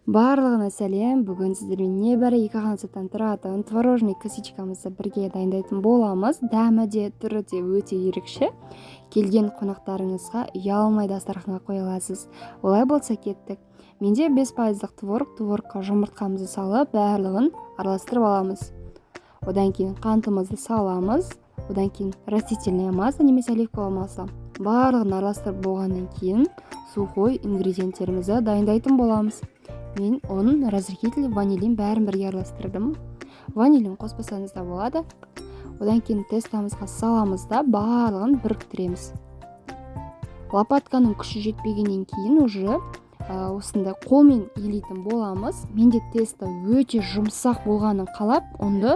Барлығына сәлем. Бүгін сіздермен небәрі 2 ғана тұратын творожный косичкамызды бірге дайындайтын боламыз. Дәмі де, түрі де өте ерекше. Келген қонақтарыңызға ұялмай дастарханға қоя аласыз. Олай болса кеттік. Менде 5% творогқа жұмыртқамызды салып, барлығын араластырып аламыз. Одан кейін қантымызды саламыз. Одан кейін растительное масло немесе оливковое масло. Барлығын араластырып болғаннан кейін сухой ингредиенттерімізді дайындайтын боламыз. Мен оның разрыхитель, ванилин бәрін бірге араластырдым. Ванилин қоспасаңыз да болады. Одан кейін тестамызға саламыз да барлығын біріктіреміз. Лопатканың күші жетпегеннен кейін уже осындай қолмен илейтін боламыз. Менде тесто өте жұмсақ болғанын қалап, онды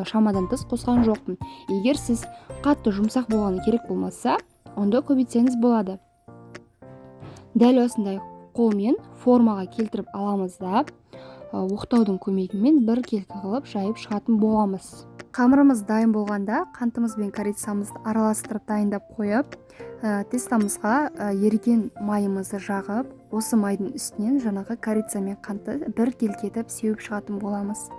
шамадан тыс қосқан жоқпын. Егер сіз қатты жұмсақ болғаны керек болмаса, онды көбейтсеңіз болады. Дәл осындай қолмен формаға келтіріп аламыз да оқтаудың көмегімен бір келкі қылып жайып шығатын боламыз. Қамырымыз дайын болғанда қантымыз бен корицамызды араластырып дайындап қойып, тестамызға еріген майымызды жағып, осы майдың үстінен жаңағы корица мен қантты бір келкетіп сеуіп шығатын боламыз.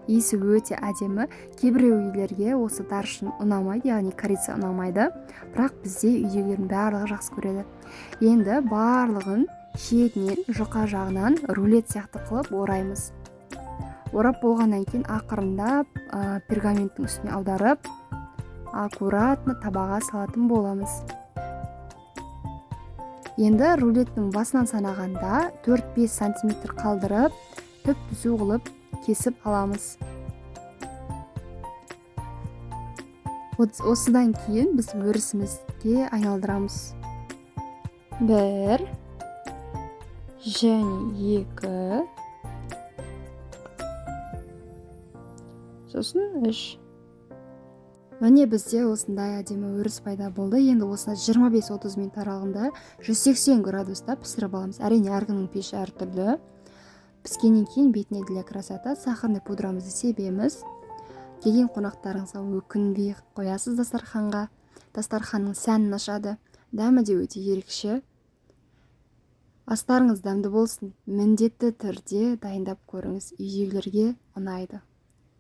Иісі өте әдемі. Кейбіреулерге осы даршын ұнамайды, яғни корица ұнамайды, бірақ бізде үйдегілердің барлығы жақсы көреді. Енді барлығын шетінен, жұқа жағынан рулет сияқты қылып ораймыз. Орап болғаннан кейін ақырындап пергаменттің үстіне аударып, аккуратно табаға салатын боламыз. Енді рулеттің басынан санағанда 4-5 см қалдырып, түп-түзу қылып кесіп аламыз. Осыдан кейін біз өрісімізге айналдырамыз. 1 және 2, сосын 3. Міне бізде осындай әдемі өріс пайда болды. Енді осыны 25-30 минут аралығында 180 градуста пісіріп аламыз. Әрине әркімнің пеші әртүрлі. Піскеннен кейін бетіне для красота сахарный пудрамызды себеміз. Келген қонақтарыңызға өкінбей қоясыз дастарханға. Дастарханның сәнін ашады. Дәмі де өте ерекше. Астарыңыз дәмді болсын. Міндетті түрде дайындап көріңіз. Үйдегілерге ұнайды.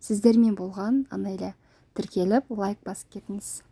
Сіздермен болған Анеля. Тіркеліп, лайк басып кетіңіз.